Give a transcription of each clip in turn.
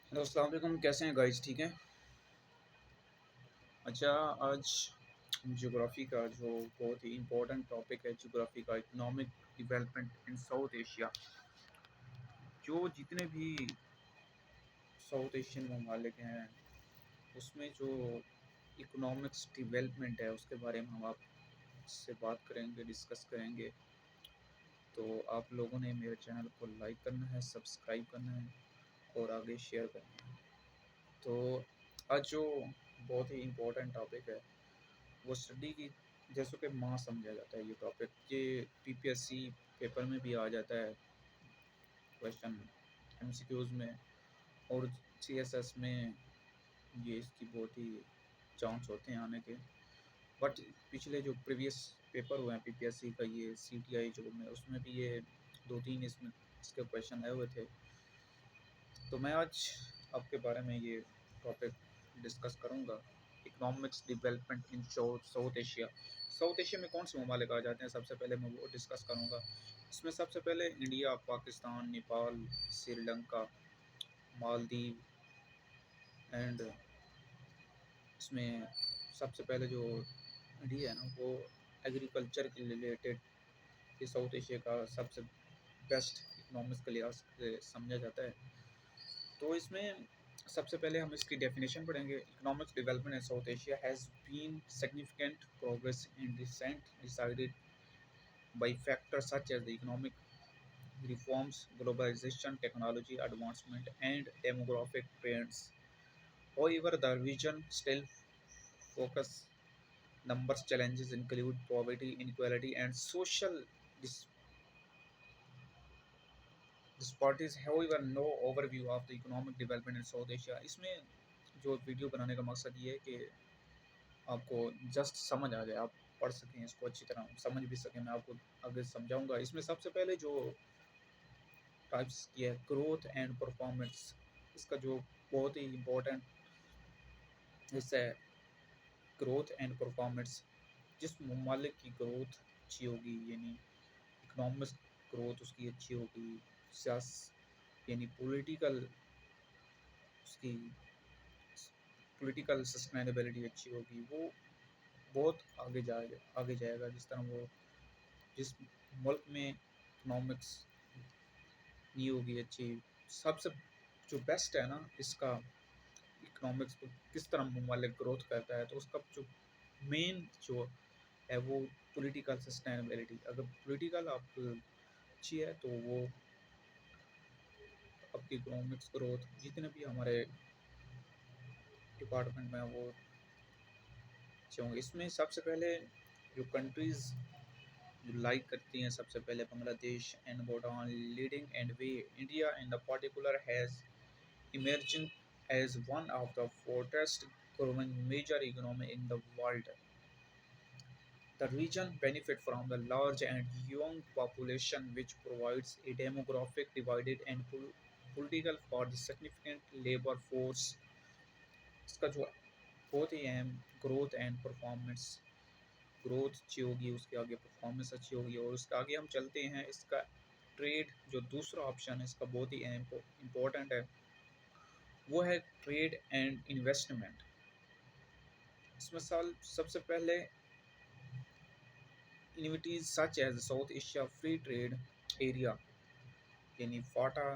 Hello अस्सलाम वालेकुम, कैसे हैं गाइस? ठीक हैं। अच्छा, आज ज्योग्राफी का जो बहुत ही इम्पोर्टेंट टॉपिक है, ज्योग्राफी का economic development in South Asia. जो जितने भी साउथ एशियन ममालिक हैं, उसमें जो इकोनॉमिक्स डेवलपमेंट है उसके बारे में हम आपसे बात करेंगे, डिस्कस करेंगे। तो आप लोगों ने मेरे चैनल को लाइक करना है, सब्सक्राइब करना है और आगे शेयर करना है। तो आज जो बहुत ही इम्पोर्टेंट टॉपिक है वो स्टडी की, जैसे कि माँ समझा जाता है। ये टॉपिक ये पीपीएससी पेपर में भी आ जाता है, क्वेश्चन एमसीक्यूज में, और सीएसएस में ये इसकी बहुत ही चांस होते हैं आने के। बट पिछले जो प्रीवियस पेपर हुए हैं पीपीएससी का, ये सीटीआई जो में, उसमें भी ये दो तीन इसमें इसके क्वेश्चन आए हुए थे। तो मैं आज आपके बारे में ये टॉपिक डिस्कस करूँगा, economics development in South Asia. South Asia में कौन से ममालिक आ जाते हैं, सबसे पहले मैं वो डिस्कस करूँगा। इसमें सबसे पहले इंडिया, पाकिस्तान, नेपाल, श्रीलंका, मालदीव एंड इसमें सबसे पहले जो इंडिया है ना, वो एग्रीकल्चर के रिलेटेड ये साउथ एशिया का सबसे बेस्ट इकोनॉमिक्स के लिहाज से समझा जाता है। तो इसमें सबसे पहले हम इसकी डेफिनेशन पढ़ेंगे। Economic development in South Asia has been significant progress in recent decided by factors such as the economic reforms, globalization, technology advancement, and demographic trends. However, the region still focus numbers challenges include poverty, inequality, and social disparities. However, no overview of the economic development in South Asia. इसमें जो video बनाने का मकसद ये है कि आपको just समझ आ जाए, आप पढ़ सकें इसको अच्छी तरह, समझ भी सकें। मैं आपको आगे समझाऊंगा। इसमें सबसे पहले जो टाइप्स की है, ग्रोथ एंड परफॉर्मेंस। इसका जो बहुत ही इम्पोर्टेंट हिस्सा है, ग्रोथ एंड परफॉर्मेंस। जिस ममालिक की ग्रोथ अच्छी होगी, यानी इकोनॉमिक ग्रोथ उसकी अच्छी होगी, सियास यानी पॉलिटिकल, उसकी पॉलिटिकल सस्टेनेबिलिटी अच्छी होगी, वो बहुत आगे जाएगा। जिस तरह वो, जिस मुल्क में इकोनॉमिक्स नहीं होगी अच्छी, सबसे जो बेस्ट है ना इसका, इकोनॉमिक्स को किस तरह ममालिक ग्रोथ करता है, तो उसका जो मेन जो है वो पॉलिटिकल सस्टेनेबिलिटी। अगर पॉलिटिकल आप अच्छी है तो वो आपकी इकोनॉमिक्स ग्रोथ, जितने भी हमारे डिपार्टमेंट में वो अच्छे होंगे। इसमें सबसे पहले जो कंट्रीज़ जो लाइक करती हैं, सबसे पहले Bangladesh and Bhutan leading and way. India in the particular has emerging as one of the fastest growing major economy in the world. The region benefits from the large and young population, which provides a demographic divided and political for the significant labor force. इसका जो बहुत ही अहम growth and performance, growth अच्छी होगी उसके आगे performance अच्छी होगी, और उसके आगे हम चलते हैं। इसका ट्रेड जो दूसरा ऑप्शन है इसका बहुत ही अहम इम्पोर्टेंट है, वो है ट्रेड एंड इन्वेस्टमेंट। इसमें सबसे पहले entities such as South Asia free trade area यानी फाटा,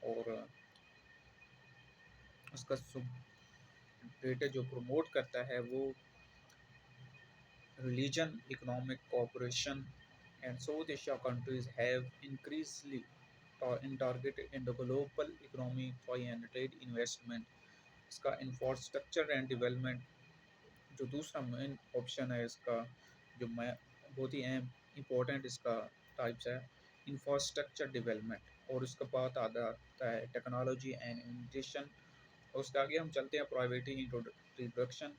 और उसका डेटा जो प्रमोट करता है वो regional economic cooperation, and South Asia countries have increasingly in target in the global economy and trade investment। इसका इंफ्रास्ट्रक्चर एंड डेवलपमेंट जो दूसरा मेन ऑप्शन है इसका, जो मैं बहुत ही अहम इम्पोर्टेंट इसका टाइप्स है, इंफ्रास्ट्रक्चर डेवलपमेंट। और उसके बाद आता है टेक्नोलॉजी एंड इनोवेशन, और उसके आगे हम चलते हैं प्राइवेटी इंट्रोडक्शन।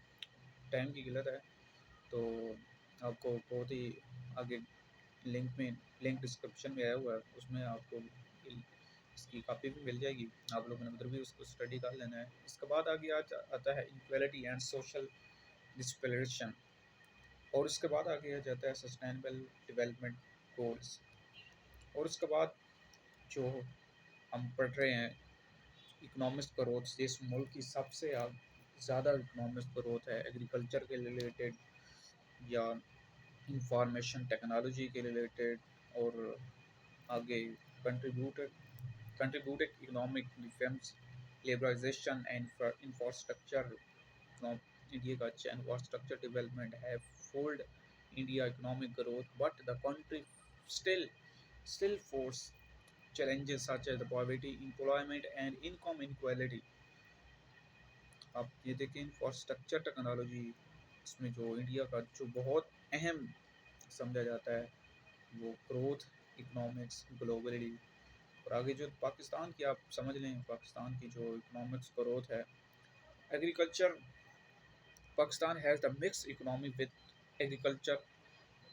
टाइम की किल्लत है तो आपको बहुत ही आगे लिंक डिस्क्रिप्शन में आया हुआ है, उसमें आपको इसकी कापी भी मिल जाएगी, आप लोगों ने उधर भी उसको स्टडी कर लेना है। इसके बाद आगे आता है इक्वलिटी एंड सोशल डिस्प्लेरेशन, और उसके बाद आगे आ जाता है सस्टेनेबल डेवलपमेंट गोल्स। और उसके बाद जो हम पढ़ रहे हैं इकोनॉमिक्स ग्रोथ जिस मुल्क की सबसे ज़्यादा इकोनॉमिक्स ग्रोथ है एग्रीकल्चर के रिलेटेड या इंफॉर्मेशन टेक्नोलॉजी के रिलेटेड, और आगे contributed contributed economic defence liberalisation and infrastructure. India का अच्छा infrastructure development have fueled India economic growth, but the country still still face challenges such as the poverty, employment, and income inequality. आप ये देखें infrastructure technology, इसमें जो India का जो बहुत अहम समझा जाता है वो ग्रोथ, इकोनॉमिक्स, ग्लोबली। और आगे जो पाकिस्तान की आप समझ लें, पाकिस्तान की जो इकोनॉमिक्स ग्रोथ है, agriculture, Pakistan has the mixed economy with agriculture,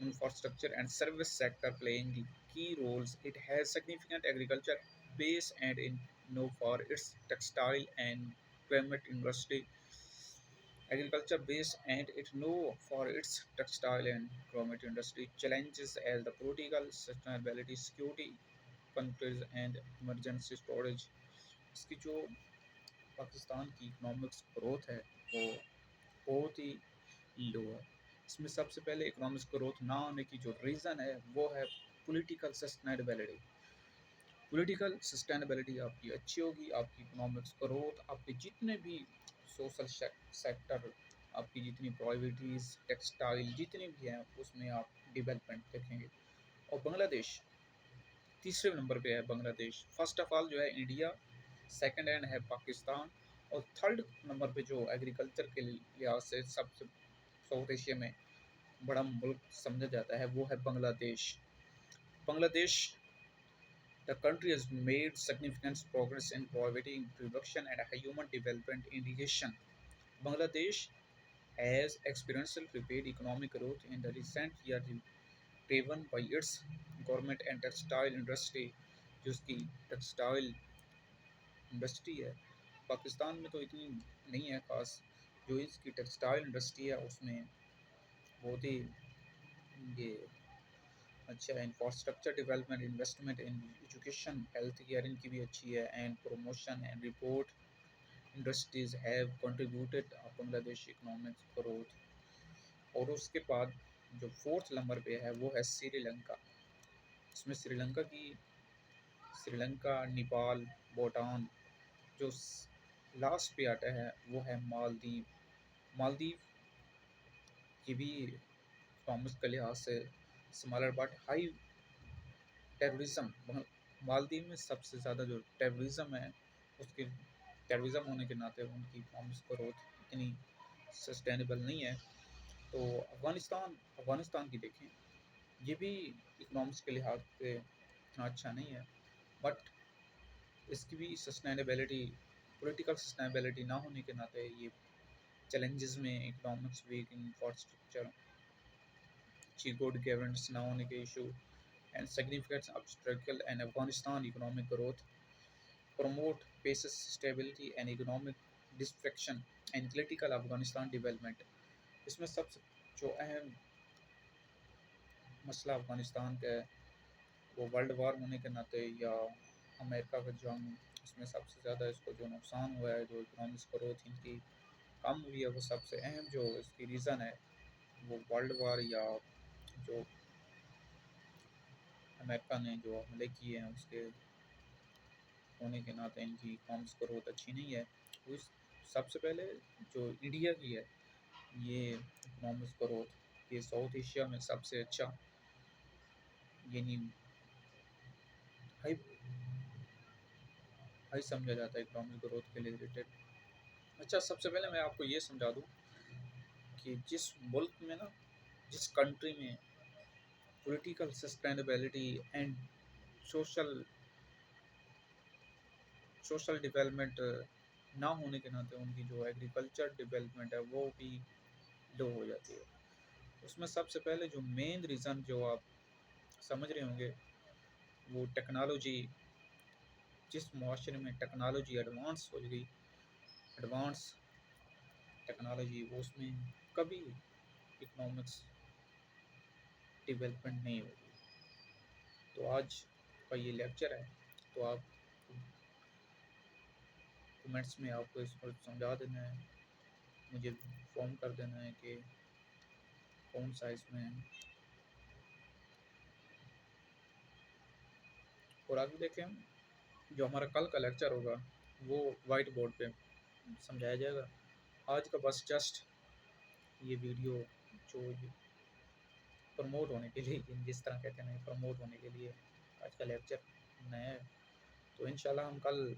infrastructure, and service sector playing key roles. It has significant agriculture base and in know for its textile and garment industry. Agriculture base and it know for its textile and garment industry challenges as the political sustainability, security countries and emergency storage. इसकी जो पाकिस्तान की economics growth है वो बहुत ही लो है। इसमें सबसे पहले इकोनॉमिक्स ग्रोथ ना होने की जो रीज़न है वो है पॉलिटिकल सस्टेनेबिलिटी। पॉलिटिकल सस्टेनेबिलिटी आपकी अच्छी होगी, आपकी इकोनॉमिक्स ग्रोथ, आपके जितने भी सोशल सेक्टर, आपकी जितनी प्राइवेटीज़, टेक्सटाइल जितनी भी हैं उसमें आप डेवलपमेंट देखेंगे। और बांग्लादेश तीसरे नंबर पे है। बांग्लादेश फर्स्ट ऑफ ऑल जो है इंडिया, सेकंड हैंड है पाकिस्तान, और थर्ड नंबर पे जो एग्रीकल्चर के लिहाज से सबसे साउथ एशिया में बड़ा मुल्क समझा जाता है वो है Bangladesh. Bangladesh, the country has made significant progress in poverty reduction and human development indication. Bangladesh has experienced rapid economic growth in the recent years driven by its government and textile industry। जो उसकी टेक्सटाइल इंडस्ट्री है पाकिस्तान में तो इतनी नहीं है खास, जो इसकी टेक्सटाइल इंडस्ट्री है उसमें बहुत ही ये अच्छा है। Infrastructure development, investment in education, health care इनकी भी अच्छी है, and promotion and report industries have contributed Bangladesh economic growth. और उसके बाद जो फोर्थ नंबर पे है वो है श्रीलंका। इसमें श्रीलंका, नेपाल, भूटान, जो लास्ट पे आता है वो है मालदीव। मालदीव की भी इकोनॉमिक्स के लिहाज से smaller but high terrorism. Maldives में सबसे ज़्यादा जो टेररिज्म है उसकी टेररिज्म होने के नाते उनकी इकोनॉमिक्स ग्रोथ इतनी सस्टेनेबल नहीं है। तो अफ़गानिस्तान की देखें, ये भी इकोनॉमिक्स के लिहाज से इतना अच्छा नहीं है, बट इसकी भी सस्टेनेबिलिटी, पॉलिटिकल सस्टेनेबिलिटी ना होने के नाते ये चैलेंजेस में इकोनॉमिक्स, वीक इंफ्रास्ट्रक्चर, अच्छी गुड गवर्नेंस ना होने के issue and significant obstacle in Afghanistan economic growth, promote paces stability and economic distraction and political Afghanistan development। इसमें सबसे जो अहम मसला अफ़गानिस्तान का है वो वर्ल्ड वार होने के नाते या अमेरिका का जंग, इसमें सबसे ज़्यादा इसको जो नुकसान हुआ है, जो इकोनॉमिक्स ग्रोथ इनकी कम हुई है, वो सबसे अहम जो इसकी रीज़न है वो वर्ल्ड वार या जो अमेरिका ने जो हमले किए हैं उसके होने के नाते इनकी इकोनॉमिक्स ग्रोथ अच्छी नहीं है। उस सबसे पहले जो इंडिया की है ये इकोनॉमिक्स ग्रोथ ये साउथ एशिया में सबसे अच्छा, यानी हाई हाई समझा जाता है इकोनॉमिक ग्रोथ के लिए रिलेटेड। अच्छा, सबसे पहले मैं आपको ये समझा दूँ कि जिस मुल्क में ना, जिस कंट्री में political sustainability and social social development ना होने के नाते उनकी जो एग्रीकल्चर डेवलपमेंट है वो भी लो हो जाती है। उसमें सबसे पहले जो मेन रीज़न जो आप समझ रहे होंगे वो टेक्नोलॉजी। जिस मुआशरे में टेक्नोलॉजी एडवांस हो गई, एडवांस टेक्नोलॉजी, वो उसमें कभी इकोनॉमिक्स डेवलपमेंट नहीं होगी। तो आज का ये लेक्चर है, तो आप कमेंट्स में आपको इसको समझा देना है, मुझे फ़ोन कर देना है कि कौन सा इसमें। और आगे देखें, जो हमारा कल का लेक्चर होगा वो वाइट बोर्ड पे समझाया जाएगा। आज का बस जस्ट ये वीडियो जो प्रमोट होने के लिए, जिस तरह कहते हैं ना, प्रमोट होने के लिए आज का लेक्चर नया है। तो इंशाल्लाह हम कल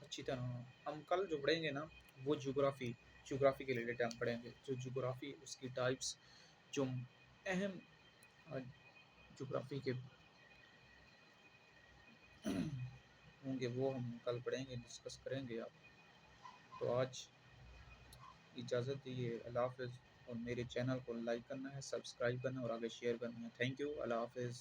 अच्छी तरह, हम कल जो पढ़ेंगे ना वो ज्योग्राफी के रिलेटेड हम पढ़ेंगे। जो ज्योग्राफी, उसकी टाइप्स, जो अहम ज्योग्राफी के होंगे वो हम कल पढ़ेंगे, डिस्कस करेंगे। आप तो आज इजाज़त दीजिए, अल्लाह हाफ़िज़। और मेरे चैनल को लाइक करना है, सब्सक्राइब करना है और आगे शेयर करना है। थैंक यू, अल्लाह हाफ़िज़।